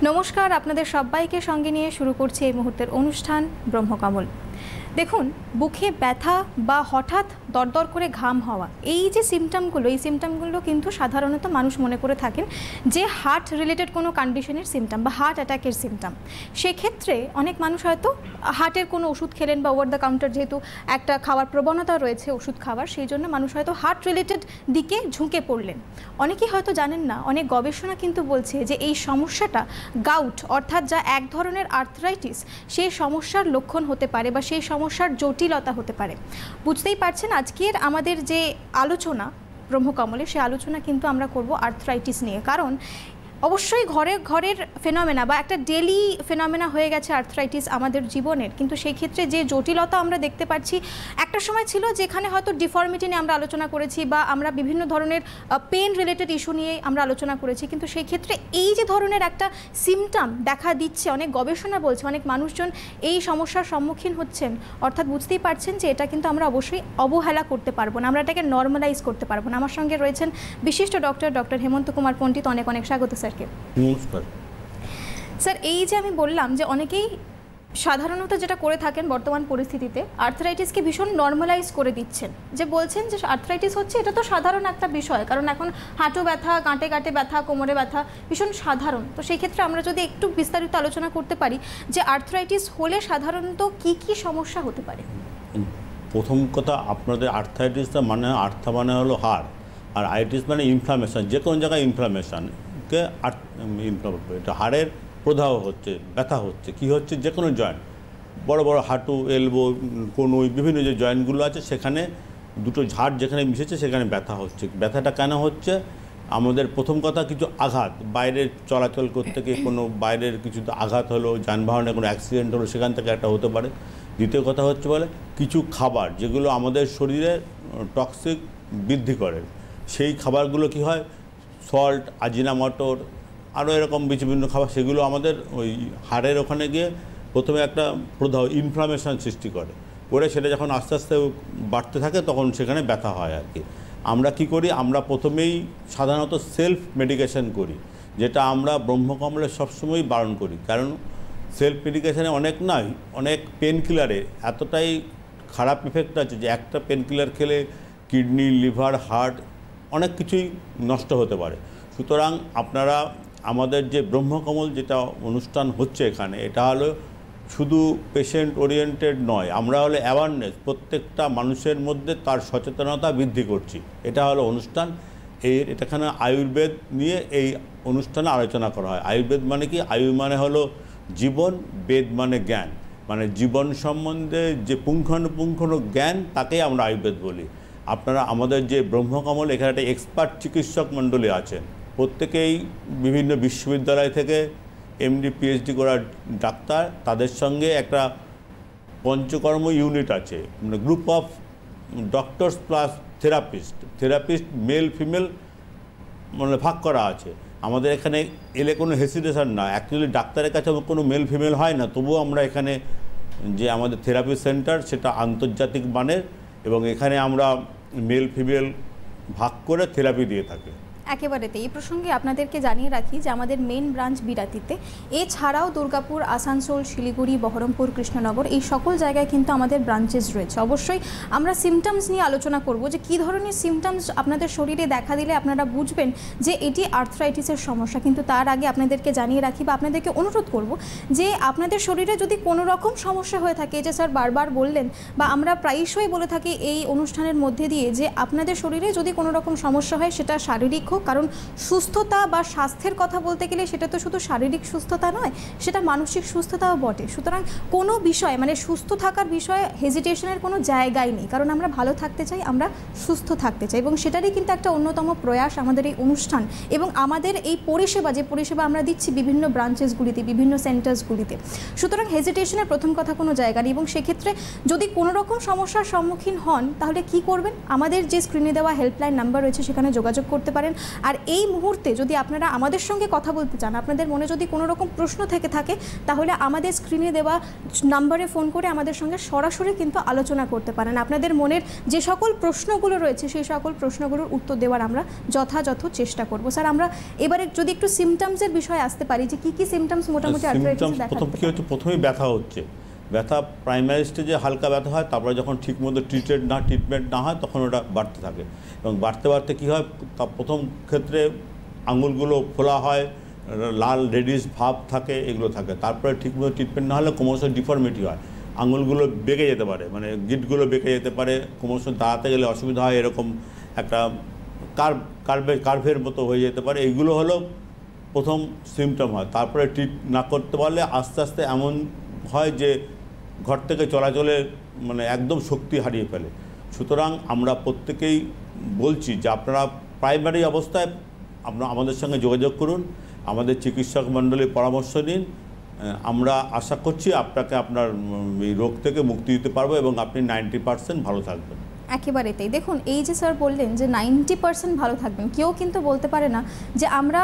নমস্কার, আপনাদের সবাইকে সঙ্গে নিয়ে শুরু করছি এই মুহূর্তের অনুষ্ঠান ব্রহ্মকমল। দেখুন, বুকে ব্যথা বা হঠাৎ দরদর করে ঘাম হওয়া, এই যে সিমটমগুলো কিন্তু সাধারণত মানুষ মনে করে থাকেন যে হার্ট রিলেটেড কোনো কন্ডিশনের সিমটম বা হার্ট অ্যাটাকের সিমটম। সেক্ষেত্রে অনেক মানুষ হয়তো হার্টের কোনো ওষুধ খেলেন বা ওভার দ্য কাউন্টার যেহেতু একটা খাওয়ার প্রবণতা রয়েছে ওষুধ খাওয়ার, সেই জন্য মানুষ হয়তো হার্ট রিলেটেড দিকে ঝুঁকে পড়লেন। অনেকেই হয়তো জানেন না, অনেক গবেষণা কিন্তু বলছে যে এই সমস্যাটা গাউট অর্থাৎ যা এক ধরনের আর্থ্রাইটিস, সেই সমস্যার লক্ষণ হতে পারে বা সেই সমস্যার জটিলতা হতে পারে। বুঝতেই পারছেন, আজকের আমাদের যে আলোচনা ব্রহ্মকমলে, সেই আলোচনা কিন্তু আমরা করব আর্থ্রাইটিস নিয়ে। কারণ অবশ্যই ঘরের ফেনোমেনা বা একটা ডেলি ফেনোমেনা হয়ে গেছে আর্থ্রাইটিস আমাদের জীবনের, কিন্তু সেই ক্ষেত্রে যে জটিলতা আমরা দেখতে পাচ্ছি, একটা সময় ছিল যেখানে হয়তো ডিফর্মিটি নিয়ে আমরা আলোচনা করেছি বা আমরা বিভিন্ন ধরনের পেন রিলেটেড ইস্যু নিয়ে আমরা আলোচনা করেছি, কিন্তু সেই ক্ষেত্রে এই যে ধরনের একটা সিমটম দেখা দিচ্ছে, অনেক গবেষণা বলছে অনেক মানুষজন এই সমস্যার সম্মুখীন হচ্ছেন, অর্থাৎ বুঝতেই পারছেন যে এটা কিন্তু আমরা অবশ্যই অবহেলা করতে পারবো না, আমরা এটাকে নর্মালাইজ করতে পারবো না। আমার সঙ্গে রয়েছেন বিশিষ্ট ডক্টর হেমন্ত কুমার পণ্ডিত। অনেক অনেক স্বাগত স্যার। নমস্কার স্যার। এই যে আমি বললাম যে অনেকেই সাধারণত যেটা করে থাকেন বর্তমান পরিস্থিতিতে, আর্থ্রাইটিসকে ভীষণ নর্মালাইজ করে দিচ্ছেন, যে বলছেন যে আর্থ্রাইটিস হচ্ছে এটা তো সাধারণ একটা বিষয়, কারণ এখন হাঁটু ব্যথা, গাঁটে গাঁটে ব্যথা, কোমরে ব্যথা ভীষণ সাধারণ। তো সেই ক্ষেত্রে আমরা যদি একটু বিস্তারিত আলোচনা করতে পারি যে আর্থ্রাইটিস হলে সাধারণত কি কি সমস্যা হতে পারে। প্রথম কথা, আপনাদের আর্থ্রাইটিসটা মানে আর্থা মানে হলো হাড়, আর আইটিস মানে ইনফ্লামেশন, যে কোনো জায়গায় ইনফ্লামেশনকে এটা হাড়ের প্রদাহ হচ্ছে, ব্যথা হচ্ছে, কি হচ্ছে, যে কোনো জয়েন্ট, বড় বড় হাঁটু, এলবো, কনুই, বিভিন্ন যে জয়েন্টগুলো আছে সেখানে দুটো ঝাড় যেখানে মিশেছে সেখানে ব্যথা হচ্ছে। ব্যথাটা কেন হচ্ছে? আমাদের প্রথম কথা, কিছু আঘাত, বাইরের চলাচল করতে গিয়ে কোনো বাইরের কিছু আঘাত হলো, যানবাহনে কোনো অ্যাক্সিডেন্ট হলো, সেখান থেকে একটা হতে পারে। দ্বিতীয় কথা হচ্ছে বলে কিছু খাবার যেগুলো আমাদের শরীরে টক্সিক বৃদ্ধি করে, সেই খাবারগুলো কি হয়, সল্ট, আজিনামোটোর, আরও এরকম বিভিন্ন খাবার, সেগুলো আমাদের ওই হাড়ের ওখানে গিয়ে প্রথমে একটা প্রদাহ, ইনফ্লামেশন সৃষ্টি করে সেটা যখন আস্তে আস্তে বাড়তে থাকে তখন সেখানে ব্যথা হয় আর কি। আমরা কি করি, আমরা প্রথমেই সাধারণত সেলফ মেডিকেশন করি, যেটা আমরা ব্রহ্মকমলে সবসময়ই বারণ করি। কারণ সেলফ মেডিকেশানে অনেক পেন কিলারে এতটাই খারাপ ইফেক্ট আছে যে একটা পেন কিলার খেলে কিডনি, লিভার, হার্ট অনেক কিছুই নষ্ট হতে পারে। সুতরাং আপনারা আমাদের যে ব্রহ্মকমল যেটা অনুষ্ঠান হচ্ছে এখানে, এটা হলো শুধু পেশেন্ট ওরিয়েন্টেড নয়, আমরা হলো অ্যাওয়ারনেস, প্রত্যেকটা মানুষের মধ্যে তার সচেতনতা বৃদ্ধি করছি। এটা হলো অনুষ্ঠান। এখানে আয়ুর্বেদ নিয়ে এই অনুষ্ঠানে আলোচনা করা হয়। আয়ুর্বেদ মানে কি? আয়ু মানে হলো জীবন, বেদ মানে জ্ঞান, মানে জীবন সম্বন্ধে যে পুঙ্খানুপুঙ্খ জ্ঞান, তাকেই আমরা আয়ুর্বেদ বলি। আপনারা আমাদের যে ব্রহ্মকমল, এখানে একটা এক্সপার্ট চিকিৎসক মণ্ডলী আছেন, প্রত্যেকেই বিভিন্ন বিশ্ববিদ্যালয় থেকে এমডি পিএইচডি করা ডাক্তার, তাদের সঙ্গে একটা পঞ্চকর্ম ইউনিট আছে, মানে group of doctors plus therapist male female মানে ভাগ করা আছে। আমাদের এখানে এলে কোনো হেসিটেশন না, অ্যাকচুয়ালি ডাক্তারের কাছে কোনো মেল ফিমেল হয় না, তবুও আমরা এখানে যে আমাদের থেরাপি সেন্টার সেটা আন্তর্জাতিক মানের, এবং এখানে আমরা মেল ফিমেল ভাগ করে থেরাপি দিয়ে থাকি। একেবারেতে এই প্রসঙ্গে আপনাদেরকে জানিয়ে রাখি যে আমাদের মেন ব্রাঞ্চ বিরাটিতে, এছাড়াও দুর্গাপুর, আসানসোল, শিলিগুড়ি, বহরমপুর, কৃষ্ণনগর, এই সকল জায়গায় কিন্তু আমাদের ব্রাঞ্চেস রয়েছে। অবশ্যই আমরা সিমটমস নিয়ে আলোচনা করব যে কী ধরনের সিমটমস আপনাদের শরীরে দেখা দিলে আপনারা বুঝবেন যে এটি আর্থ্রাইটিসের সমস্যা। কিন্তু তার আগে আপনাদেরকে জানিয়ে রাখি বা আপনাদেরকে অনুরোধ করব যে আপনাদের শরীরে যদি কোনো রকম সমস্যা হয়ে থাকে, যে স্যার বারবার বললেন বা আমরা প্রায়শই বলে থাকি এই অনুষ্ঠানের মধ্যে দিয়ে, যে আপনাদের শরীরে যদি কোনো রকম সমস্যা হয়, সেটা শারীরিক হোক, কারণ সুস্থতা বা স্বাস্থ্যের কথা বলতে গেলে সেটা তো শুধু শারীরিক সুস্থতা নয়, সেটা মানসিক সুস্থতাও বটে। সুতরাং কোনো বিষয় মানে সুস্থ থাকার বিষয়ে হেজিটেশনের কোনো জায়গাই নেই, কারণ আমরা ভালো থাকতে চাই, আমরা সুস্থ থাকতে চাই, এবং সেটারই কিন্তু একটা অন্যতম প্রয়াস আমাদের এই অনুষ্ঠান এবং আমাদের এই পরিষেবা, যে পরিষেবা আমরা দিচ্ছি বিভিন্ন ব্রাঞ্চেসগুলিতে, বিভিন্ন সেন্টার্সগুলিতে। সুতরাং হেজিটেশনের প্রথম কথা কোনো জায়গা নেই, এবং সেক্ষেত্রে যদি কোনো রকম সমস্যার সম্মুখীন হন তাহলে কি করবেন? আমাদের যে স্ক্রিনে দেওয়া হেল্পলাইন নাম্বার রয়েছে সেখানে যোগাযোগ করতে পারেন। আর এই মুহূর্তে যদি আপনারা আমাদের সঙ্গে কথা বলতে চান, আপনাদের মনে যদি কোনো রকম প্রশ্ন থেকে থাকে, তাহলে আমাদের স্ক্রিনে দেওয়া নাম্বারে ফোন করে আমাদের সঙ্গে সরাসরি কিন্তু আলোচনা করতে পারেন। আপনাদের মনের যে সকল প্রশ্নগুলো রয়েছে সেই সকল প্রশ্নগুলোর উত্তর দেওয়ার আমরা যথাযথ চেষ্টা করব। স্যার, আমরা এবারে যদি একটু সিমটমসের বিষয়ে আসতে পারি, যে কি সিমটমস মোটামুটি আর্থ্রাইটিসে দেখা যায়? প্রথমেই ব্যথা হচ্ছে, ব্যথা প্রাইমারি স্টেজে হালকা ব্যথা হয়, তারপরে যখন ঠিকমতো ট্রিটমেন্ট না হয় তখন ওটা বাড়তে থাকে এবং বাড়তে বাড়তে কী হয়, প্রথম ক্ষেত্রে আঙুলগুলো ফোলা হয়, লাল রেডিশ ভাব থাকে, এগুলো থাকে। তারপরে ঠিকমতো ট্রিটমেন্ট না হলে ক্রমশ ডিফর্মিটি হয়, আঙুলগুলো বেঁকে যেতে পারে, মানে গিঁটগুলো বেঁকে যেতে পারে, ক্রমশ দাঁড়াতে গেলে অসুবিধা হয়, এরকম একটা কার্ভের মতো হয়ে যেতে পারে। এইগুলো হলো প্রথম সিমটম হয়। তারপরে ট্রিট না করতে পারলে আস্তে আস্তে এমন হয় যে ঘর থেকে চলাচলে মানে একদম শক্তি হারিয়ে ফেলে। সুতরাং আমরা প্রত্যেকেই বলছি যে আপনারা প্রাইমারি অবস্থায় আমাদের সঙ্গে যোগাযোগ করুন, আমাদের চিকিৎসক মণ্ডলীর পরামর্শ নিন। আমরা আশা করছি আপনাকে আপনার এই রোগ থেকে মুক্তি দিতে পারবো এবং আপনি 90% ভালো থাকবেন। একেবারে তাই। দেখুন, এই যে স্যার বললেন যে 90% ভালো থাকবেন, কেউ কিন্তু বলতে পারে না যে আমরা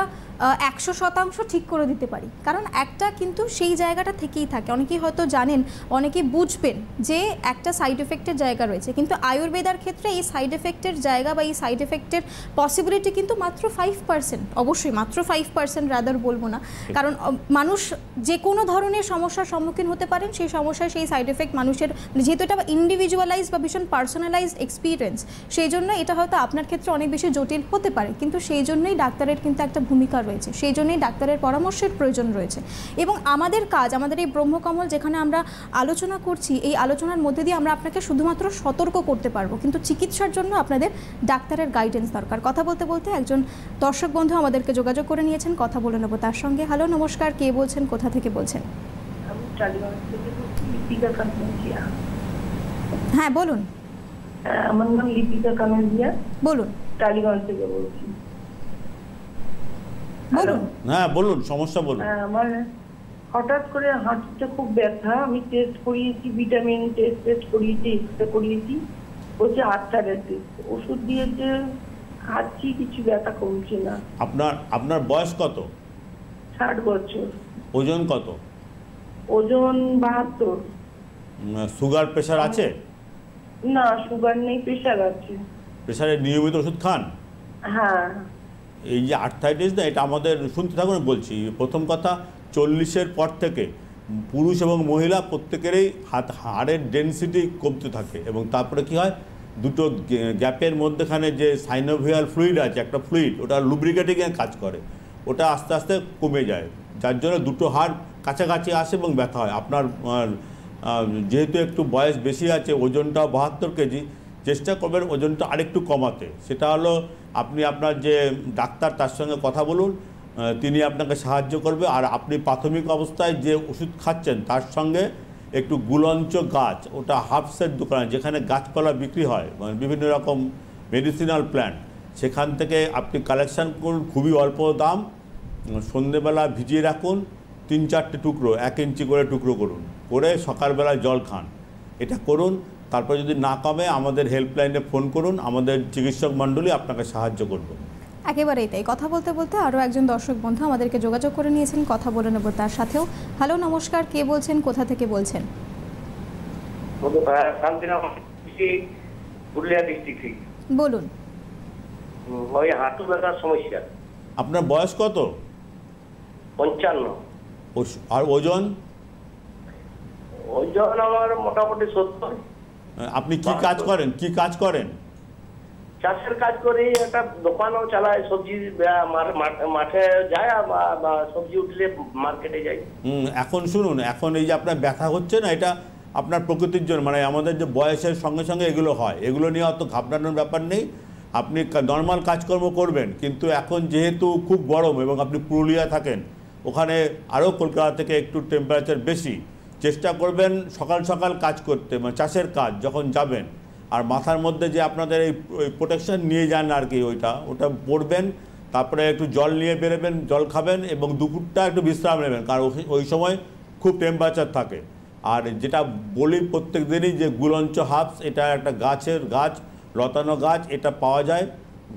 100% ঠিক করে দিতে পারি, কারণ একটা কিন্তু সেই জায়গাটা থেকেই থাকে। অনেকেই হয়তো জানেন, অনেকেই বুঝবেন যে একটা সাইড এফেক্টের জায়গা রয়েছে, কিন্তু আয়ুর্বেদার ক্ষেত্রে এই সাইড এফেক্টের জায়গা বা এই সাইড এফেক্টের পসিবিলিটি কিন্তু মাত্র 5%। অবশ্যই মাত্র 5%, রাদার বলবো না, কারণ মানুষ যে কোনো ধরনের সমস্যার সম্মুখীন হতে পারেন, সেই সমস্যায় সেই সাইড এফেক্ট মানুষের, যেহেতু এটা ইন্ডিভিজুয়ালাইজ বা ভীষণ পার্সোনালাইজড এক্সপিরিয়েন্স, সেই জন্য এটা হয়তো আপনার ক্ষেত্রে অনেক বেশি জটিল হতে পারে, কিন্তু সেই জন্যই ডাক্তারের কিন্তু একটা ভূমিকা রয়েছে, সেই জন্যই ডাক্তারের পরামর্শের প্রয়োজন রয়েছে। এবং আমাদের কাজ, আমাদের এই ব্রহ্মকমল যেখানে আমরা আলোচনা করছি, এই আলোচনার মধ্যে দিয়ে আমরা আপনাকে শুধুমাত্র সতর্ক করতে পারবো, কিন্তু চিকিৎসার জন্য আপনাদের ডাক্তারের গাইডেন্স দরকার। কথা বলতে বলতে একজন দর্শক বন্ধু আমাদেরকে যোগাযোগ করে নিয়েছেন, কথা বলে নেবো তার সঙ্গে। হ্যালো, নমস্কার, কে বলছেন, কোথা থেকে বলছেন? হ্যাঁ বলুন। আমার নাম লিপিকা কানন্দিয়া, বলুন। টালিগঞ্জ থেকে বলছি। বলুন। হ্যাঁ বলুন, সমস্যা বলুন। আমার হঠাৎ করে হাঁটুতে খুব ব্যথা, আমি টেস্ট করিয়েছি, ভিটামিন টেস্ট করিয়েছি, এক্সরে করিয়েছি, বলছে আর্থ্রাইটিস, ওষুধ দিয়েছে, খাচ্ছি, কিছু ব্যথা কমছে না। আপনার বয়স কত? 60 বছর। ওজন কত? ওজন 72। সুগার প্রেশার আছে? না, সুগার নেই, প্রেশার আছে। প্রেশারের নিয়মিত ওষুধ খান? হ্যাঁ। এই যে আর্থ্রাইটিস না, এটা আমাদের শুনতে থাকুন বলছি। প্রথম কথা, 40-এর পর থেকে পুরুষ এবং মহিলা প্রত্যেকেরই হাড়ের ডেনসিটি কমতে থাকে এবং তারপরে কি হয়, দুটো গ্যাপের মধ্যেখানে যে সাইনোভিয়াল ফ্লুইড আছে, একটা ফ্লুইড, ওটা লুব্রিকেটিংয়ে কাজ করে, ওটা আস্তে আস্তে কমে যায়, যার জন্য দুটো হাড় কাছাকাছি আসে এবং ব্যথা হয়। আপনার যেহেতু একটু বয়স বেশি আছে, ওজনটাও 72 কেজি, চেষ্টা করবেন ওজনটা আরেকটু কমাতে। সেটা হলো আপনি আপনার যে ডাক্তার তার সঙ্গে কথা বলুন, তিনি আপনাকে সাহায্য করবে। আর আপনি প্রাথমিক অবস্থায় যে ওষুধ খাচ্ছেন তার সঙ্গে একটু গুলঞ্চ গাছ, ওটা হার্বসের দোকানে যেখানে গাছপালা বিক্রি হয়, মানে বিভিন্ন রকম মেডিসিনাল প্ল্যান্ট, সেখান থেকে আপনি কালেকশান করুন, খুবই অল্প দাম, সন্ধেবেলা ভিজিয়ে রাখুন, 3-4টে টুকরো, 1 ইঞ্চি করে টুকরো করুন, করে সকালবেলায় জল খান। এটা করুন। তারপর যদি না কমে আমাদের হেল্পলাইনে ফোন করুন, আমাদের চিকিৎসক মণ্ডলী আপনাকে সাহায্য করবে। একেবারেই তাই। কথা বলতে বলতে আরও একজন দর্শক বন্ধু আমাদেরকে যোগাযোগ করে নিয়েছেন, কথা বলে নেব তার সাথেও। হ্যালো, নমস্কার, কে বলছেন, কোথা থেকে বলছেন? পুরুলিয়া ডিস্ট্রিক্ট থেকে বলুন। ওই হাঁটু ব্যথার সমস্যা। আপনার বয়স কত? 55। আর ওজন? ওজন আমার মোটামুটি 70। আপনি কি কাজ করেন? চাষের কাজ করি, একটা দোকানও চালায়, সবজি মাঠে যায়, বা সবজি উঠলে মার্কেটে যাই। এখন শুনুন, এখন এই যে আপনার ব্যথা হচ্ছে না, এটা আপনার প্রকৃতির জন্য, মানে আমাদের যে বয়সের সঙ্গে সঙ্গে এগুলো হয়, এগুলো নিয়ে অত ঘাবড়ানোর ব্যাপার নেই। আপনি নর্মাল কাজকর্ম করবেন, কিন্তু এখন যেহেতু খুব গরম এবং আপনি পুরুলিয়া থাকেন, ওখানে আরও কলকাতা থেকে একটু টেম্পারেচার বেশি, চেষ্টা করবেন সকাল সকাল কাজ করতে, মানে চাষের কাজ যখন যাবেন। আর মাথার মধ্যে যে আপনাদের এই প্রোটেকশন নিয়ে যান আর কি, ওটা পরবেন, তারপরে একটু জল নিয়ে বেরোবেন, জল খাবেন এবং দুপুরটা একটু বিশ্রাম নেবেন, কারণ ওই সময় খুব টেম্পারেচার থাকে। আর যেটা বলি প্রত্যেক দিনই, যে গুলঞ্চ হার্বস, এটা একটা গাছ, লতানো গাছ, এটা পাওয়া যায়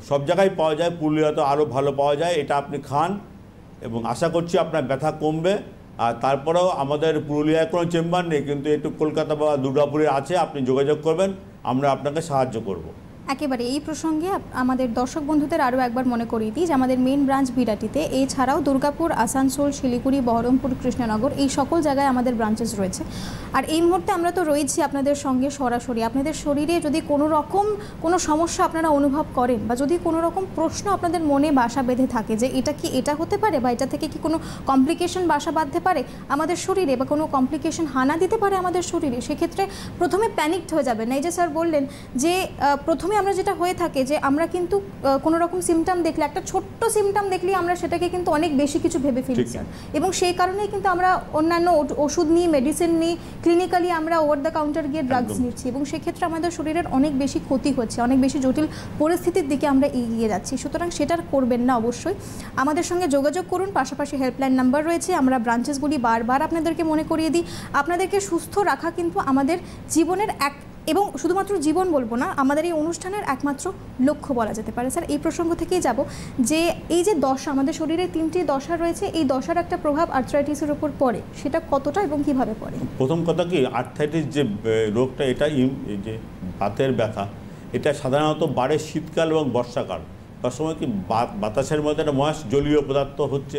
সব জায়গায় পাওয়া যায়, পুরুলিয়াতে আরও ভালো পাওয়া যায়। এটা আপনি খান এবং আশা করছি আপনার ব্যথা কমবে। আর তারপরেও আমাদের পুরুলিয়ায় কোনো চেম্বার নেই, কিন্তু একটু কলকাতা বা দুর্গাপুরে আছে, আপনি যোগাযোগ করবেন, আমরা আপনাকে সাহায্য করব। একেবারে এই প্রসঙ্গে আমাদের দর্শক বন্ধুদের আরও একবার মনে করিয়ে দিই যে আমাদের মেন ব্রাঞ্চ বিরাটিতে, এছাড়াও দুর্গাপুর, আসানসোল, শিলিগুড়ি, বহরমপুর, কৃষ্ণনগর এই সকল জায়গায় আমাদের ব্রাঞ্চেস রয়েছে। আর এই মুহূর্তে আমরা তো রয়েছি আপনাদের সঙ্গে সরাসরি। আপনাদের শরীরে যদি কোনো রকম কোনো সমস্যা আপনারা অনুভব করেন বা যদি কোনো রকম প্রশ্ন আপনাদের মনে বাসা বেঁধে থাকে যে এটা কি এটা হতে পারে বা এটা থেকে কি কোনো কমপ্লিকেশন বাসা বাঁধতে পারে আমাদের শরীরে বা কোনো কমপ্লিকেশন হানা দিতে পারে আমাদের শরীরে, সেক্ষেত্রে প্রথমে প্যানিকড হয়ে যাবেন না। এই যে স্যার বললেন যে প্রথমে আমরা যেটা হয়ে থাকে যে আমরা কিন্তু কোনো রকম সিমটম দেখলে, একটা ছোট্ট সিমটম দেখলেই আমরা সেটাকে কিন্তু অনেক বেশি কিছু ভেবে ফেলি স্যার, এবং সেই কারণেই কিন্তু আমরা অন্যান্য ওষুধ নিই, মেডিসিন নিই, ক্লিনিক্যালি আমরা ওভার দ্য কাউন্টার গিয়ে ড্রাগস নিচ্ছি, এবং সেক্ষেত্রে আমাদের শরীরের অনেক বেশি ক্ষতি হচ্ছে, অনেক বেশি জটিল পরিস্থিতির দিকে আমরা এগিয়ে যাচ্ছি। সুতরাং সেটার করবেন না অবশ্যই। আমাদের সঙ্গে যোগাযোগ করুন, পাশাপাশি হেল্পলাইন নাম্বার রয়েছে, আমরা ব্রাঞ্চেসগুলি বারবার আপনাদেরকে মনে করিয়ে দিই। আপনাদেরকে সুস্থ রাখা কিন্তু আমাদের জীবনের এক, এবং শুধুমাত্র জীবন বলবো না, আমাদের এই অনুষ্ঠানের একমাত্র লক্ষ্য বলা যেতে পারে। স্যার এই প্রসঙ্গ থেকেই যাব যে এই যে দশা, আমাদের শরীরে 3টি দশা রয়েছে, এই দশার একটা প্রভাব আর্থ্রাইটিসের উপর পড়ে, সেটা কতটা এবং কিভাবে পড়ে? প্রথম কথা কি, আর্থ্রাইটিস যে রোগটা, এটা এই যে বাতের ব্যথা, এটা সাধারণত বাড়ে শীতকাল এবং বর্ষাকাল। তার সময় কি বাতাসের মধ্যে একটা ময়েস্ট জলীয় পদার্থ হচ্ছে,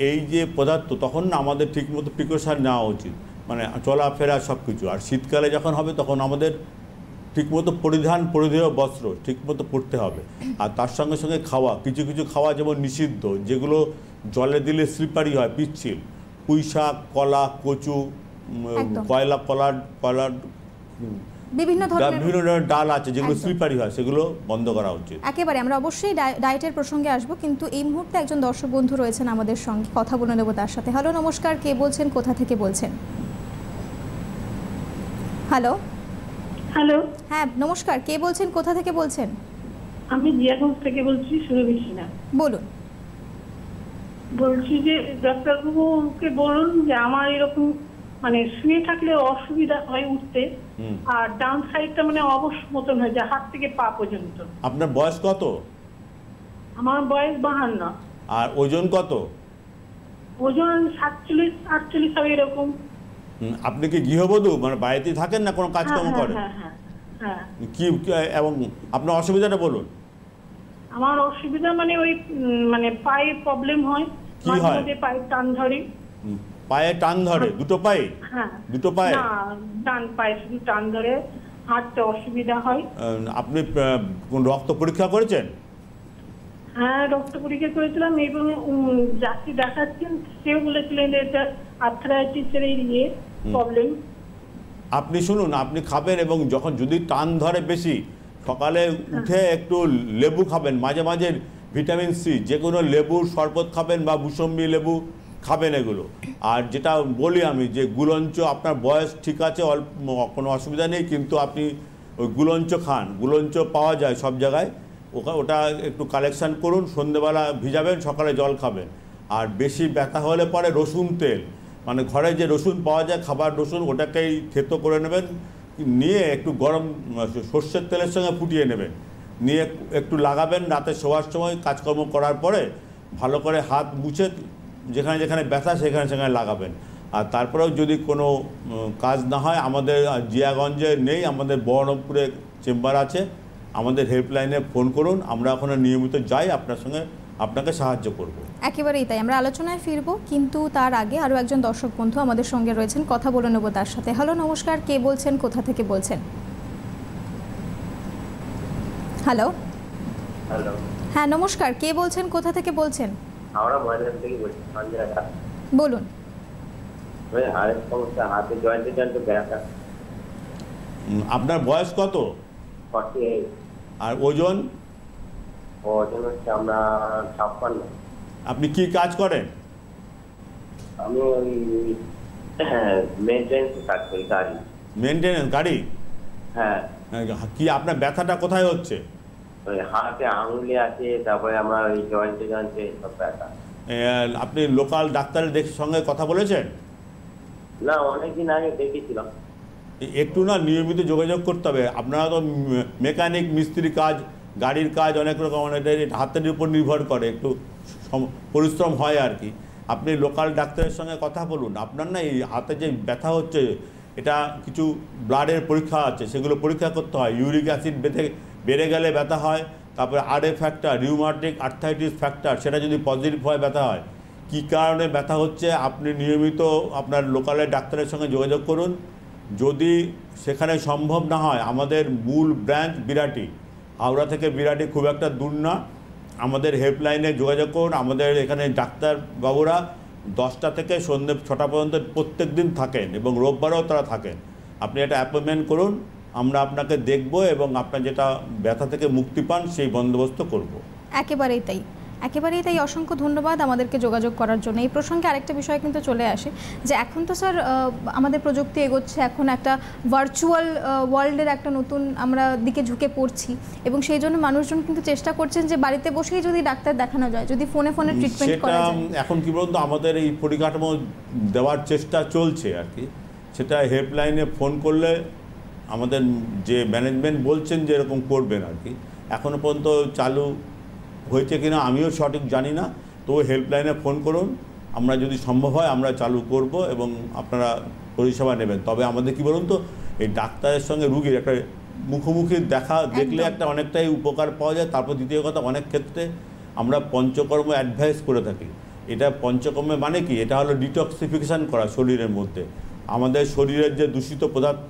এই যে পদার্থ, তখন না আমাদের ঠিকমতো প্রিকশন নেওয়া উচিত, মানে চলাফেরা সব কিছু। আর শীতকালে যখন হবে তখন আমাদের ঠিকমতো পরিধেয় বস্ত্র ঠিকমতো পরতে হবে। আর তার সঙ্গে সঙ্গে খাওয়া, কিছু কিছু খাওয়া যেমন নিষিদ্ধ, যেগুলো জলে দিলে স্লিপারি হয়, পিচ্ছিল, পুঁই শাক, কলা, কচু, কলার বিভিন্ন ধরনের ডাল আছে যেগুলো স্লিপারি হয়, সেগুলো বন্ধ করা উচিত। একেবারে আমরা অবশ্যই ডায়েটের প্রসঙ্গে আসবো, কিন্তু এই মুহূর্তে একজন দর্শক বন্ধু রয়েছেন আমাদের সঙ্গে, কথা বলে নেব তার সাথে। হ্যালো, নমস্কার, কে বলছেন, কোথা থেকে বলছেন? হ্যালো। হ্যালো, হ্যাঁ নমস্কার, কে বলছেন, কোথা থেকে বলছেন? আমি জিয়াগঞ্জ থেকে বলছি, সুরভি সিনহা। বলুন। বলছি যে ডাক্তারবাবুকে বলুন যে আমার এরকম মানে শুয়ে থাকলে অসুবিধা হয় উঠতে, আর ডান সাইডটা মানে অবশ মতন হয়ে যায়, হাত থেকে পা পর্যন্ত। আপনার বয়স কত? আমার বয়স 52। আর ওজন কত? ওজন 47-48 হবে এরকম। আপনি কি গৃহবধূ, মানে বাড়িতেই থাকেন না কোনো কাজকর্ম করেন? হ্যাঁ। কি এবং আপনার অসুবিধাটা বলুন। আমার অসুবিধা মানে ওই মানে পায়ে প্রবলেম হয়, মাঝে মাঝে পায়ে টান ধরে। পায়ে টান ধরে? দুটো পায়ে? হ্যাঁ। দুটো পায়ে? না, ডান পায়ে শুধু টান ধরে, হাঁটতে অসুবিধা হয়। আপনি কোন রক্ত পরীক্ষা করেছেন? হ্যাঁ, রক্ত পরীক্ষা করেছিলাম, এবং যাকে দেখাচ্ছেন সেও বলেছিলেন এটা আর্থ্রাইটিসের এই প্রবলেম। আপনি শুনুন, আপনি খাবেন, এবং যখন যদি টান ধরে বেশি, সকালে উঠে একটু লেবু খাবেন, মাঝে মাঝে ভিটামিন সি, যে কোনো লেবুর শরবত খাবেন বা মুসম্বি লেবু খাবেন এগুলো। আর যেটা বলি আমি, যে গুলঞ্চ, আপনার বয়স ঠিক আছে, কোনো অসুবিধা নেই, কিন্তু আপনি ওই গুলঞ্চ খান, গুলঞ্চ পাওয়া যায় সব জায়গায়, ওটা একটু কালেকশান করুন, সন্ধ্যেবেলা ভিজাবেন, সকালে জল খাবেন। আর বেশি ব্যথা হলে পরে রসুন তেল, মানে ঘরে যে রসুন পাওয়া যায়, খাবার রসুন, ওটাকেই থেতো করে নেবেন, নিয়ে একটু গরম সর্ষের তেলের সঙ্গে ফুটিয়ে নেবেন, নিয়ে একটু লাগাবেন রাতে শোয়ার সময়, কাজকর্ম করার পরে ভালো করে হাত মুছে যেখানে যেখানে ব্যথা সেখানে সেখানে লাগাবেন। আর তারপরেও যদি কোনো কাজ না হয়, আমাদের জিয়াগঞ্জে নেই, আমাদের বহরমপুরে চেম্বার আছে, আমাদের হেল্পলাইনে ফোন করুন, আমরা ওখানে নিয়মিত যাই, আপনাকে সাহায্য করব। একেবারেই তাই, আমরা আলোচনায় ফিরবো, কিন্তু তার আগে আরও একজন দর্শক বন্ধু আমাদের সঙ্গে রয়েছেন, কথা বলে নেব তার সাথে। হ্যালো, নমস্কার, কে বলছেন, কোথা থেকে বলছেন? হ্যালো। হ্যালো, হ্যাঁ নমস্কার, কে বলছেন, কোথা থেকে বলছেন? আমরা ময়দান থেকে বলছি, বলুন। হাড়ের সমস্যা, হাতে জয়েন্টে ব্যথা। আপনার বয়স কত? 48। আর ওজন? ওজন হচ্ছে আমরা 56। আপনি কি কাজ করেন? আমি ওই মেইনটেনেন্স কাজ করি, গাড়ি মেইনটেনেন্স গাড়ি? হ্যাঁ। কি আপনার ব্যথাটা কোথায় হচ্ছে? ওই হাতে আঙুলে আছে, তারপরে আমার ওই জয়েন্টে সব ব্যথা। আপনি লোকাল ডাক্তারের সঙ্গে কথা বলেছেন? না, অনেকদিন আগে দেখেছিলাম। একটু না নিয়মিত যোগাযোগ করতে হবে। আপনারা তো মেকানিক মিস্ত্রি কাজ গাড়ির কাজ অনেক রকম, এটা হাতের উপর নির্ভর করে, একটু পরিশ্রম হয় আর কি। আপনি লোকাল ডাক্তারের সঙ্গে কথা বলুন। আপনার না এই হাতে যে ব্যথা হচ্ছে, এটা কিছু ব্লাডের পরীক্ষা আছে, সেগুলো পরীক্ষা করতে হয়। ইউরিক অ্যাসিড বেড়ে গেলে ব্যথা হয়, তারপরে RA factor, rheumatic arthritis factor, সেটা যদি পজিটিভ হয় ব্যথা হয়। কী কারণে ব্যথা হচ্ছে আপনি নিয়মিত আপনার লোকালের ডাক্তারের সঙ্গে যোগাযোগ করুন। যদি সেখানে সম্ভব না হয়, আমাদের মূল ব্রাঞ্চ বিরাটি, হাওড়া থেকে বিরাটি খুব একটা দূর না, আমাদের হেল্পলাইনে যোগাযোগ করুন। আমাদের এখানে ডাক্তারবাবুরা 10টা থেকে সন্ধ্যে 6টা পর্যন্ত প্রত্যেক দিন থাকেন এবং রোববারেও তারা থাকেন। আপনি একটা অ্যাপয়েন্টমেন্ট করুন, আমরা আপনাকে দেখব এবং আপনার যেটা ব্যথা থেকে মুক্তি পান সেই বন্দোবস্ত করব। একেবারেই তাই, একেবারেই তাই। অসংখ্য ধন্যবাদ আমাদেরকে যোগাযোগ করার জন্য। এই প্রসঙ্গে আরেকটা বিষয় কিন্তু চলে আসে যে এখন তো স্যার আমাদের প্রযুক্তি এগোচ্ছে, এখন একটা ভার্চুয়াল ওয়ার্ল্ডের একটা নতুন আমরা দিকে ঝুঁকে পড়ছি এবং সেই জন্য মানুষজন কিন্তু চেষ্টা করছেন যে বাড়িতে বসেই যদি ডাক্তার দেখানো যায়, যদি ফোনে ট্রিটমেন্ট করা যায়। এখন কি বলুন তো, আমাদের এই পরিকাঠামো দেওয়ার চেষ্টা চলছে আর কি। সেটা হেল্পলাইনে ফোন করলে আমাদের যে ম্যানেজমেন্ট বলছেন যে এরকম করবেন আর কি। এখনও পর্যন্ত চালু হয়েছে কিনা আমিও সঠিক জানি না, তো হেল্পলাইনে ফোন করুন, আমরা যদি সম্ভব হয় আমরা চালু করব এবং আপনারা পরিষেবা নেবেন। তবে আমাদের কি বলুন তো, এই ডাক্তারের সঙ্গে রুগীর একটা মুখোমুখি দেখলে একটা অনেকটাই উপকার পাওয়া যায়। তারপর দ্বিতীয় কথা, অনেক ক্ষেত্রে আমরা পঞ্চকর্ম অ্যাডভাইস করে থাকি। এটা পঞ্চকর্মে মানে কি, এটা হলো ডিটক্সিফিকেশান করা শরীরের মধ্যে। আমাদের শরীরের যে দূষিত পদার্থ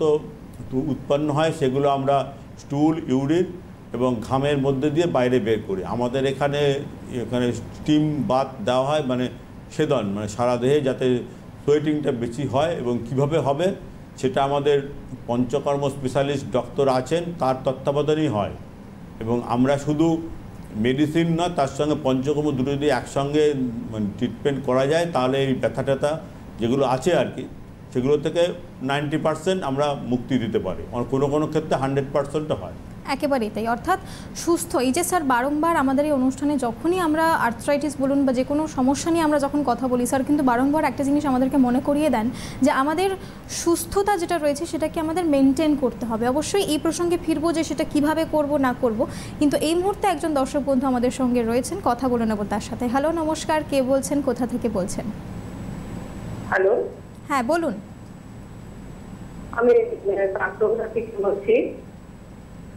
উৎপন্ন হয় সেগুলো আমরা স্টুল, ইউরিন এবং ঘামের মধ্যে দিয়ে বাইরে বের করি। আমাদের এখানে স্টিম বাথ দেওয়া হয়, মানে সেদন, মানে সারা দেহে যাতে সোয়েটিংটা বেশি হয় এবং কিভাবে হবে সেটা আমাদের পঞ্চকর্ম স্পেশালিস্ট ডক্টর আছেন, তার তত্ত্বাবধানেই হয়। এবং আমরা শুধু মেডিসিন না, তার সঙ্গে পঞ্চকর্ম দুটো যদি একসঙ্গে মানে ট্রিটমেন্ট করা যায়, তাহলে এই ব্যথা ট্যাথা যেগুলো আছে আর কি, সেগুলো থেকে 90% আমরা মুক্তি দিতে পারি। কোনো কোনো ক্ষেত্রে 100%ও হয়। একেবারেই তাই। অর্থাৎ সুস্থ, এই যে স্যার বারংবার আমাদের এই অনুষ্ঠানে যখনই আমরা আর্থ্রাইটিস বলুন বা যে কোনো সমস্যা নিয়ে আমরা যখন কথা বলি, স্যার কিন্তু বারংবার একটা জিনিস আমাদেরকে মনে করিয়ে দেন যে আমাদের সুস্থতা যেটা রয়েছে সেটাকে আমাদের মেনটেন করতে হবে। অবশ্যই এই প্রসঙ্গে ফিরবো যে সেটা কিভাবে করব না করব, কিন্তু এই মুহূর্তে একজন দর্শক বন্ধু আমাদের সঙ্গে রয়েছেন, কথা বলে নেব তার সাথে। হ্যালো, নমস্কার, কে বলছেন, কোথা থেকে বলছেন? হ্যালো, হ্যাঁ বলুন। আমি কাকড়া থেকে বলছি।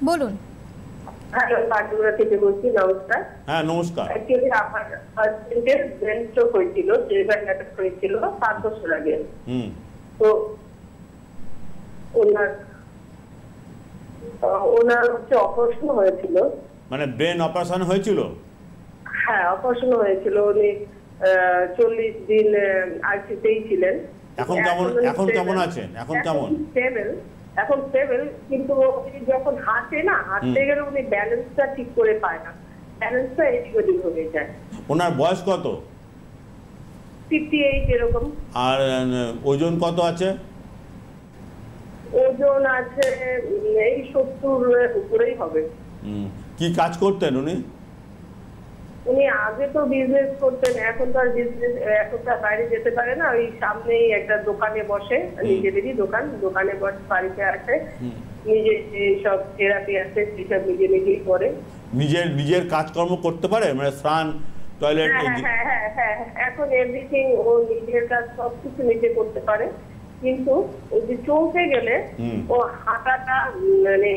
বলুন। হ্যালো, কাকড়া থেকে বলছি। নমস্কার। হ্যাঁ নমস্কার। অ্যাকচুয়ালি আমার হাজবেন্ডের ব্রেন স্ট্রোক হয়েছিল, সেরিব্রাল অ্যাটাক হয়েছিল 7 বছর আগে। তো ওনার হচ্ছে অপারেশন হয়েছিল। মানে ব্রেন অপারেশন হয়েছিল? হ্যাঁ, অপারেশন হয়েছিল। উনি 40 দিন আইসিইউতেই ছিলেন। এখন কেমন আছেন? এখন কেমন? এখন স্টেবল, কিন্তু যখন হাঁটতে গেলে উনি ব্যালেন্সটা ঠিক করে পায় না, ব্যালেন্সটা এদিক ওদিক হয়ে যায়। ওনার বয়স কত? 58 এরকম। আর ওজন কত আছে? ওজন আছে এই 70 উপরেই হবে। কি কাজ করতেন উনি? উনি আগে তো বিজনেস করতেন, এখন তো আর বিজনেস, এখন তো বাইরে যেতে পারে না। ওই সামনেই একটা দোকানে বসে, নিজেদেরই দোকানে বসে, বাড়িতে আসে, নিজে সব থেরাপি আছে সেসব নিজেই করে। নিজের কাজকর্ম করতে পারে, মানে স্নান, টয়লেট? হ্যাঁ, এখন এভরিথিং ও নিজের কাজ সবকিছু নিজে করতে পারে। কিন্তু ওই যে চলতে গেলে ও হাঁটাটা মানে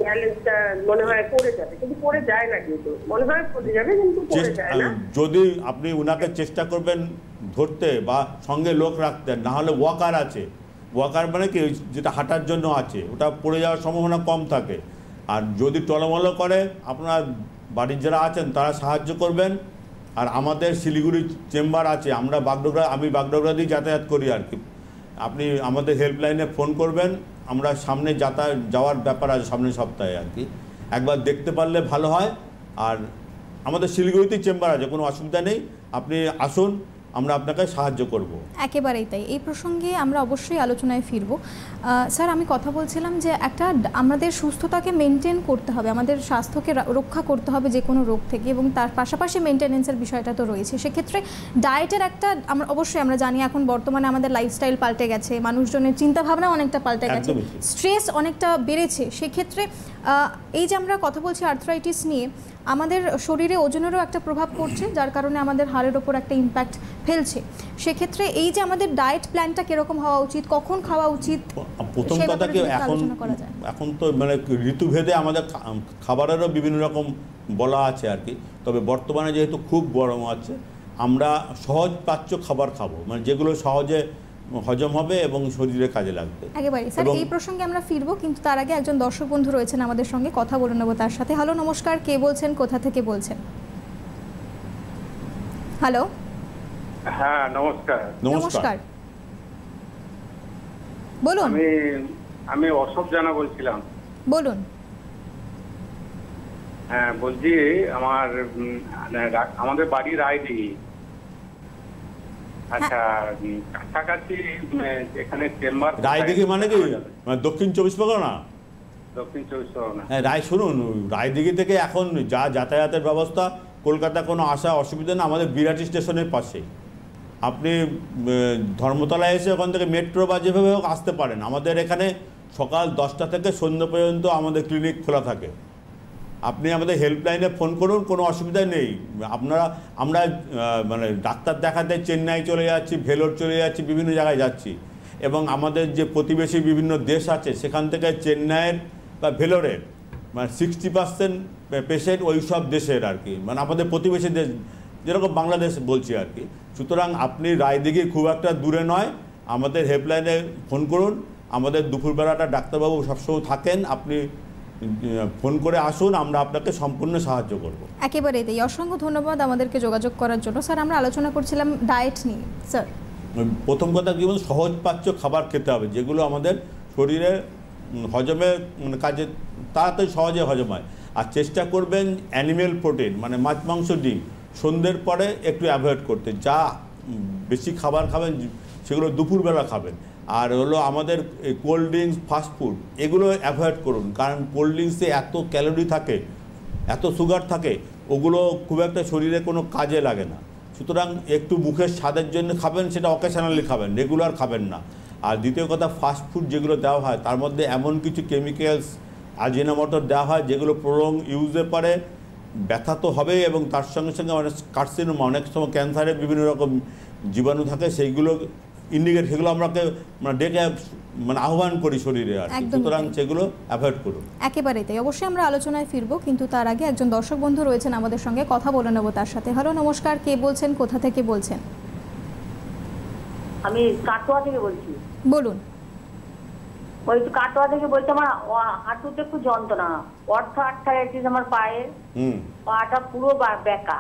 ব্যালেন্সটা মনে হয় পড়ে যাবে, কিন্তু পড়ে যায় না, কিন্তু মনে হয় পড়ে যাবে কিন্তু পড়ে যায় না। যদি আপনি উনাকে চেষ্টা করবেন ধরতে বা সঙ্গে লোক রাখতেন, না হলে ওয়াকার আছে। ওয়াকার মানে কি, যেটা হাঁটার জন্য আছে, ওটা পড়ে যাওয়ার সম্ভাবনা কম থাকে। আর যদি টলমলো করে, আপনার বাড়ির যারা আছেন তারা সাহায্য করবেন। আর আমাদের শিলিগুড়ি চেম্বার আছে, আমি বাগডোগরা দিয়ে যাতায়াত করি আর কি। আপনি আমাদের হেল্পলাইনে ফোন করবেন, আমরা সামনে যাওয়ার ব্যাপার আছে সামনের সপ্তাহে আর কি। একবার দেখতে পারলে ভালো হয়। আর আমাদের শিলিগুড়িতেই চেম্বার আছে, কোনো অসুবিধা নেই। আপনি আসুন, আমরা আপনাকে সাহায্য করব। একেবারেই তাই। এই প্রসঙ্গে আমরা অবশ্যই আলোচনায় ফিরব। স্যার, আমি কথা বলছিলাম যে আমাদের সুস্থতাকে মেনটেন করতে হবে, আমাদের স্বাস্থ্যকে রক্ষা করতে হবে যে কোনো রোগ থেকে, এবং তার পাশাপাশি মেনটেনেন্সের বিষয়টা তো রয়েছে। সেক্ষেত্রে ডায়েটের অবশ্যই আমরা জানি এখন বর্তমানে আমাদের লাইফস্টাইল পাল্টে গেছে, মানুষজনের চিন্তাভাবনা অনেকটা পাল্টে গেছে, স্ট্রেস অনেকটা বেড়েছে। সেক্ষেত্রে এই যে আমরা কথা বলছি আর্থ্রাইটিস নিয়ে, আমাদের শরীরে ওজনেরও একটা প্রভাব পড়ছে, যার কারণে আমাদের হাড়ের ওপর একটা ইম্প্যাক্ট ফেলছে। সেক্ষেত্রে এই যে আমাদের ডায়েট প্ল্যানটা কিরকম হওয়া উচিত, কখন খাওয়া উচিত? প্রথম কথা কি, এখন তো মানে ঋতুভেদে আমাদের খাবারেরও বিভিন্ন রকম বলা আছে আর কি। তবে বর্তমানে যেহেতু খুব গরম আছে, আমরা সহজ পাচ্য খাবার খাবো, মানে যেগুলো সহজে হজম হবে এবং শরীরে কাজে লাগবে। একেবারে স্যার, এই প্রসঙ্গে আমরা ফিরবো, কিন্তু তার আগে একজন দর্শক বন্ধু রয়েছেন আমাদের সঙ্গে, কথা বলে নেবো তার সাথে। হ্যালো, নমস্কার, কে বলছেন, কোথা থেকে বলছেন? হ্যালো। হ্যাঁ, নমস্কার। নমস্কার, বলুন। আমি অশোক জানা বলছিলাম। বলুন। হ্যাঁ, বলছি আমাদের বাড়ি রায়দিঘি। আচ্ছা, কাছাকাছি এখানে চেম্বার। রায়দিঘি মানে কি? দক্ষিণ 24 পরগনা? দক্ষিণ 24 পরগনা। হ্যাঁ, শুনুন, রায়দিঘি থেকে এখন যা যাতায়াতের ব্যবস্থা, কলকাতা কোনো আসা অসুবিধা না, আমাদের বিরাটি স্টেশনের পাশে। আপনি ধর্মতলায় এসে ওখান থেকে মেট্রো বা যেভাবে হোক আসতে পারেন। আমাদের এখানে সকাল 10টা থেকে সন্ধ্যা পর্যন্ত আমাদের ক্লিনিক খোলা থাকে। আপনি আমাদের হেল্পলাইনে ফোন করুন, কোনো অসুবিধা নেই। আমরা মানে ডাক্তার দেখাতে চেন্নাই চলে যাচ্ছি, ভেলোর চলে যাচ্ছি, বিভিন্ন জায়গায় যাচ্ছি। এবং আমাদের যে প্রতিবেশী বিভিন্ন দেশ আছে, সেখান থেকে চেন্নাইয়ের বা ভেলোরের মানে 60% পেশেন্ট ওই সব দেশের আর কি, মানে আমাদের প্রতিবেশী দেশ, যেরকম বাংলাদেশ বলছি আর কি। সুতরাং আপনি রায়দিঘি খুব একটা দূরে নয়, আমাদের হেল্পলাইনে ফোন করুন। আমাদের দুপুরবেলাটা ডাক্তারবাবু সবসময় থাকেন, আপনি ফোন করে আসুন, আমরা আপনাকে সম্পূর্ণ সাহায্য করব। একেবারেই তাই। অসংখ্য ধন্যবাদ আমাদেরকে যোগাযোগ করার জন্য। স্যার, আমরা আলোচনা করছিলাম ডায়েট নিয়ে। স্যার, প্রথম কথা কি বলুন, সহজ পাচ্য খাবার খেতে হবে, যেগুলো আমাদের শরীরে হজমের কাজে তাড়াতাড়ি সহজে হজম হয়। আর চেষ্টা করবেন অ্যানিমেল প্রোটিন, মানে মাছ, মাংস, ডিম সন্ধ্যের পরে একটু অ্যাভয়েড করতে। যা বেশি খাবার খাবেন সেগুলো দুপুরবেলা খাবেন। আর হলো আমাদের কোল্ড ড্রিঙ্কস, ফাস্টফুড এগুলো অ্যাভয়েড করুন, কারণ কোল্ড ড্রিঙ্কসে এত ক্যালোরি থাকে, এত সুগার থাকে, ওগুলো খুব একটা শরীরে কোনো কাজে লাগে না। সুতরাং একটু মুখের স্বাদের জন্য খাবেন, সেটা অকেশনালি খাবেন, রেগুলার খাবেন না। আর দ্বিতীয় কথা, ফাস্টফুড যেগুলো দেওয়া হয় তার মধ্যে এমন কিছু কেমিক্যালস, আজিনোমোটো দেওয়া হয়, যেগুলো প্রলং ইউজের পরে ব্যথা তো হবেই, এবং তার সঙ্গে সঙ্গে অনেক কার্সিনোমা, অনেক সময় ক্যান্সারের বিভিন্ন রকম জীবাণু থাকে, সেইগুলো ইন্ডিকেট, সেগুলো আমরাকে ডেকে আহ্বান করি শরীরে আর কি। সুতরাং সেগুলো অ্যাভয়েড করুন। একেবারেই তাই। অবশ্যই আমরা আলোচনায় ফিরবো, কিন্তু তার আগে একজন দর্শক বন্ধু রয়েছেন আমাদের সঙ্গে, কথা বলে নেবো তার সাথে। হ্যালো, নমস্কার, কে বলছেন, কোথা থেকে বলছেন? আমি কাটোয়া থেকে বলছি। বলুন। বলছি কাটোয়া থেকে বলছি, আমার হাঁটুতে একটু যন্ত্রণা, আর্থ্রাইটিস আমার পায়ে, পাটা পুরো বেঁকা।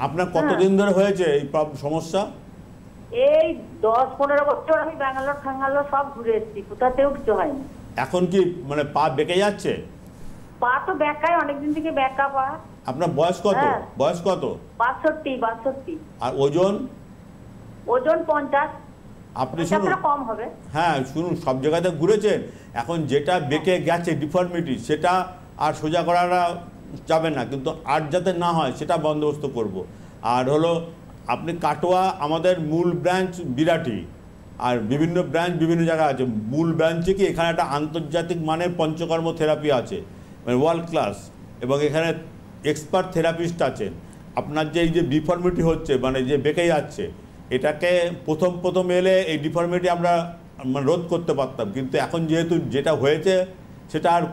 আপনার কতদিন ধরে হয়েছে এই সমস্যা? এই 10-15 বছর আমি ব্যাঙ্গালোর সব ঘুরে এসেছি, কোথাতেও কিছু হয়নি। এখন কি মানে পা বেঁকে যাচ্ছে? পা তো বেঁকায়, অনেকদিন থেকে বেঁকা পা। আপনার বয়স কত? বয়স কত? 62। আর ওজন? ওজন 50। আপনি শুনুন, কম হবে। হ্যাঁ শুনুন, সব জায়গাতে ঘুরেছেন, এখন যেটা বেঁকে গেছে ডিফর্মিটি, সেটা আর সোজা করাটা যাবে না, কিন্তু আর যাতে না হয় সেটা বন্দোবস্ত করব। আর হলো আপনি কাটোয়া, আমাদের মূল ব্রাঞ্চ বিরাটি, আর বিভিন্ন ব্রাঞ্চ বিভিন্ন জায়গায় আছে। মূল ব্রাঞ্চে কি এখানে একটা আন্তর্জাতিক মানের পঞ্চকর্ম থেরাপি আছে, মানে ওয়ার্ল্ড ক্লাস, এবং এখানে এক্সপার্ট থেরাপিস্ট আছেন। আপনার যে এই যে ডিফর্মিটি হচ্ছে, মানে যে বেঁকে যাচ্ছে, এটাকে প্রথম এলে এই ডিফর্মিটি আমরা রোধ করতে পারতাম, কিন্তু এখন যেহেতু যেটা হয়েছে সেটা আর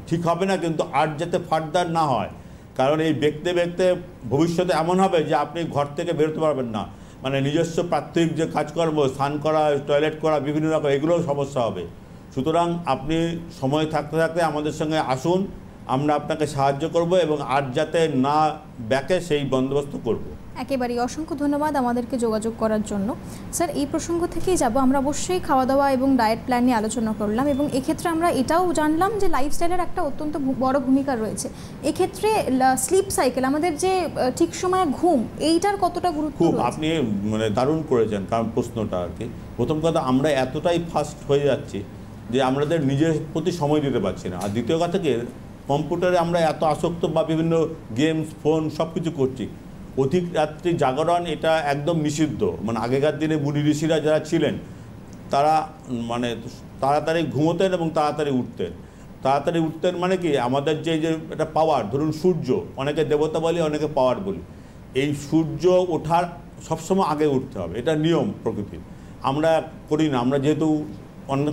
ঠিক হবে না, কিন্তু আর যাতে ফার্দার না হয়, কারণ এই বেঁকতে ভবিষ্যতে এমন হবে যে আপনি ঘর থেকে বেরোতে পারবেন না, মানে নিজস্ব প্রাত্যহিক যে কাজকর্ম, স্নান করা, টয়লেট করা, বিভিন্ন রকম এগুলোও সমস্যা হবে। সুতরাং আপনি সময় থাকতে থাকতে আমাদের সঙ্গে আসুন, আমরা আপনাকে সাহায্য করব এবং আর যাতে না বেঁকে সেই বন্দোবস্ত করব। একেবারেই অসংখ্য ধন্যবাদ আমাদেরকে যোগাযোগ করার জন্য। স্যার, এই প্রসঙ্গ থেকেই যাব, আমরা অবশ্যই খাওয়া দাওয়া এবং ডায়েট প্ল্যান নিয়ে আলোচনা করলাম এবং এক্ষেত্রে আমরা এটাও জানলাম যে লাইফস্টাইলের একটা অত্যন্ত বড় ভূমিকা রয়েছে। এক্ষেত্রে স্লিপ সাইকেল, আমাদের যে ঠিক সময়ে ঘুম, এইটার কতটা গুরুত্ব? খুব, আপনি মানে দারুণ করেছেন কারণ প্রশ্নটা আর কি। প্রথম কথা, আমরা এতটাই ফাস্ট হয়ে যাচ্ছি যে আমাদের নিজের প্রতি সময় দিতে পারছি না। আর দ্বিতীয় কথা কি, কম্পিউটারে আমরা এত আসক্ত বা বিভিন্ন গেমস, ফোন সব কিছু করছি। অধিক রাত্রি জাগরণ এটা একদম নিষিদ্ধ। মানে আগেকার দিনে মুনি ঋষিরা যারা ছিলেন তারা মানে তাড়াতাড়ি ঘুমোতেন এবং তাড়াতাড়ি উঠতেন। তাড়াতাড়ি উঠতেন মানে কি, আমাদের যে একটা পাওয়ার, ধরুন সূর্য, অনেকে দেবতা বলি, অনেকে পাওয়ার বলি, এই সূর্য ওঠার সবসময় আগে উঠতে হবে, এটা নিয়ম প্রকৃতির। আমরা করি না, আমরা যেহেতু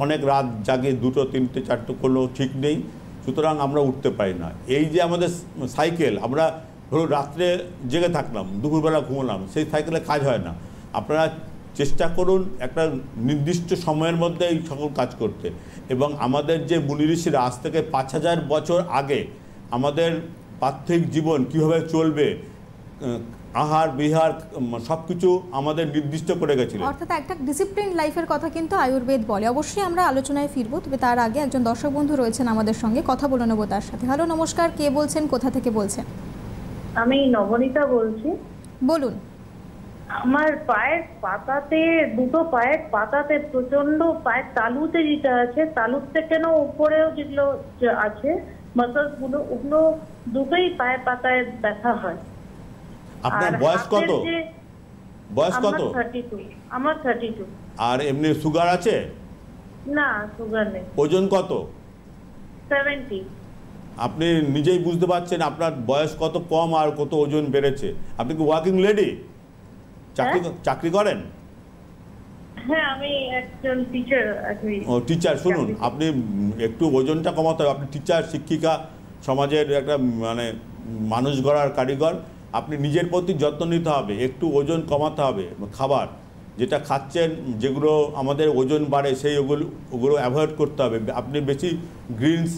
অনেক রাত জাগে, 2টো 3টে 4টে করলেও ঠিক নেই, সুতরাং আমরা উঠতে পারি না। এই যে আমাদের সাইকেল, আমরা ধরুন রাত্রে জেগে থাকলাম, দুপুরবেলা ঘুমলাম, সেই সাইকেলে কাজ হয় না। আপনারা চেষ্টা করুন একটা নির্দিষ্ট সময়ের মধ্যে এই সকল কাজ করতে। এবং আমাদের যে মুনি ঋষিরা আজ থেকে 5000 বছর আগে আমাদের পার্থিব জীবন কীভাবে চলবে, আহার বিহার সব কিছু আমাদের নির্দিষ্ট করে গেছিলেন। অর্থাৎ একটা ডিসিপ্লিন লাইফের কথা কিন্তু আয়ুর্বেদ বলে। অবশ্যই আমরা আলোচনায় ফিরবো, তবে তার আগে একজন দর্শক বন্ধু রয়েছেন আমাদের সঙ্গে, কথা বলে নেবো তার সাথে। হ্যালো, নমস্কার, কে বলছেন, কোথা থেকে বলছেন? আমি নবনীতা বলছি। বলুন। আমার পায়ের পাতাতে, দুটো পায়ের পাতাতে প্রচন্ড, পায়ের তালুতে যেটা আছে, তালুর থেকে না উপরেও যেগুলো আছে মাসলস গুলো, ওগুলো দুটোই পায়ের পাতায় ব্যথা হয়। আপনার বয়স কত? বয়স কত? আমার 32। আর এমনি সুগার আছে? না, সুগার নেই। ওজন কত? 70। আপনি নিজেই বুঝতে পারছেন আপনার বয়স কত কম আর কত ওজন বেড়েছে। আপনি কি ওয়ার্কিং লেডি? চাকরি করেন? হ্যাঁ, আমি একজন টিচার। ও টিচার। শুনুন, আপনি একটু ওজনটা কমাতে হবে। আপনি টিচার, শিক্ষিকা, সমাজের একটা মানে মানুষ গড়ার কারিগর। আপনি নিজের প্রতি যত্ন নিতে হবে, একটু ওজন কমাতে হবে। খাবার যেটা খাচ্ছেন, যেগুলো আমাদের ওজন বাড়ে, সেই ওগুলো অ্যাভয়েড করতে হবে। আপনি বেশি গ্রিনস,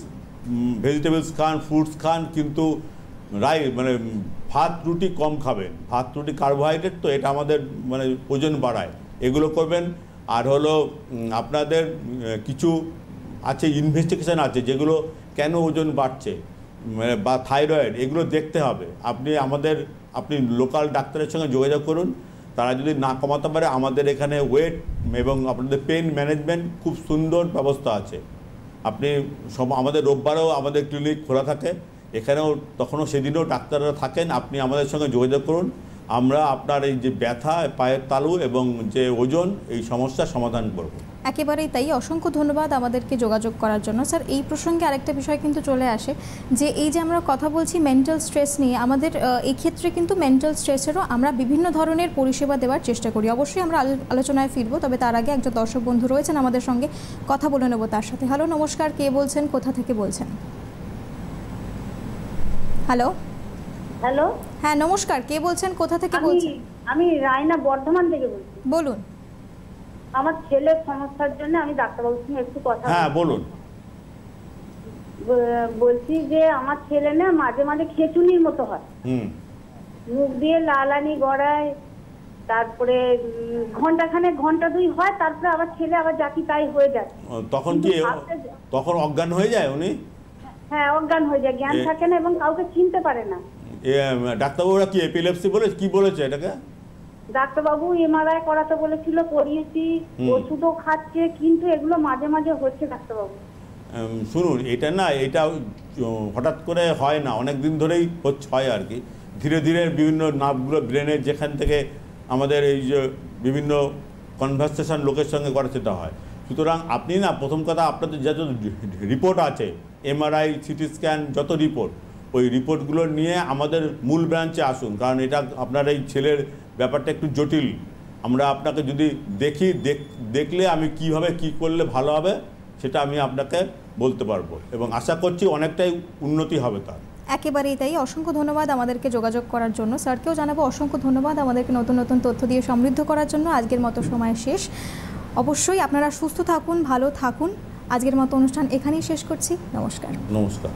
ভেজিটেবলস খান, ফ্রুটস খান, কিন্তু মানে ভাত রুটি কম খাবেন। ভাত রুটি কার্বোহাইড্রেট, তো এটা আমাদের মানে ওজন বাড়ায়, এগুলো করবেন। আর হলো আপনাদের কিছু আছে, ইনভেস্টিগেশন আছে, যেগুলো কেন ওজন বাড়ছে বা থাইরয়েড, এগুলো দেখতে হবে। আপনি লোকাল ডাক্তারের সঙ্গে যোগাযোগ করুন। তারা যদি না কমাতে পারে, আমাদের এখানে ওয়েট এবং আপনাদের পেন ম্যানেজমেন্ট খুব সুন্দর ব্যবস্থা আছে। আপনি আমাদের রোববারেও আমাদের ক্লিনিক খোলা থাকে, এখানেও তখনও সেদিনও ডাক্তাররা থাকেন। আপনি আমাদের সঙ্গে যোগাযোগ করুন, আমরা আপনার এই যে ব্যথা, পায়ের তালু এবং যে ওজন, এই সমস্যার সমাধান করব। একেবারেই তাই, অসংখ্য ধন্যবাদ আমাদেরকে যোগাযোগ করার জন্য। স্যার, এই প্রসঙ্গে আরেকটা বিষয় কিন্তু চলে আসে যে এই যে আমরা কথা বলছি মেন্টাল স্ট্রেস নিয়ে, আমাদের এই ক্ষেত্রে কিন্তু মেন্টাল স্ট্রেসেরও আমরা বিভিন্ন ধরনের পরিষেবা দেওয়ার চেষ্টা করি। অবশ্যই আমরা আলোচনায় ফিরবো, তবে তার আগে একজন দর্শক বন্ধু রয়েছেন আমাদের সঙ্গে, কথা বলে নেব তার সাথে। হ্যালো, নমস্কার, কে বলছেন, কোথা থেকে বলছেন? হ্যালো। হ্যালো, হ্যাঁ নমস্কার, কে বলছেন, কোথা থেকে বলছেন? আমি রায়না বর্ধমান থেকে বলছি। বলুন। আমার ছেলের সমস্যার জন্য আমি ডাক্তারবাবুর সঙ্গে একটু কথা বলুন। বলছি যে আমার ছেলে না মাঝে মাঝে খেচুনির মতো হয়, মুখ দিয়ে লালানি গড়ায়, তারপরে ঘন্টা 2 হয়, তারপরে আবার ছেলে আবার জাতি তাই হয়ে যায়। তখন কি তখন অজ্ঞান হয়ে যায় উনি? হ্যাঁ, অজ্ঞান হয়ে যায়, জ্ঞান থাকে না এবং কাউকে চিনতে পারে না। ডাক্তারবাবুরা কি এপিলেপসি বলে কি বলেছে এটাকে? ডাক্তারবাবু এমআরআই করাতে বলেছিল, করিয়েছি, ওষুধও খাচ্ছে, কিন্তু এগুলো মাঝে মাঝে হচ্ছে ডাক্তারবাবু। শুনুন, এটা না, এটা হঠাৎ করে হয় না, অনেক দিন ধরেই হয় আর কি। ধীরে ধীরে বিভিন্ন নার্ভগুলো ব্রেনের, যেখান থেকে আমাদের এই যে বিভিন্ন কনভারসেশন লোকের সঙ্গে করে, সেটা হয়। সুতরাং আপনি না, প্রথম কথা, আপনাদের যত রিপোর্ট আছে, এমআরআই, সিটি স্ক্যান, যত রিপোর্ট, ওই রিপোর্টগুলো নিয়ে আমাদের মূল ব্রাঞ্চে আসুন। কারণ এটা আপনার এই ছেলের ব্যাপারটা একটু জটিল। আমরা আপনাকে যদি দেখলে আমি কিভাবে কি করলে ভালো হবে সেটা আমি আপনাকে বলতে পারবো, এবং আশা করছি অনেকটাই উন্নতি হবে তার। একেবারেই তাই, অসংখ্য ধন্যবাদ আমাদেরকে যোগাযোগ করার জন্য। স্যারকেও জানাবো অসংখ্য ধন্যবাদ আমাদেরকে নতুন নতুন তথ্য দিয়ে সমৃদ্ধ করার জন্য। আজকের মতো সময় শেষ। অবশ্যই আপনারা সুস্থ থাকুন, ভালো থাকুন। আজকের মতো অনুষ্ঠান এখানেই শেষ করছি। নমস্কার। নমস্কার।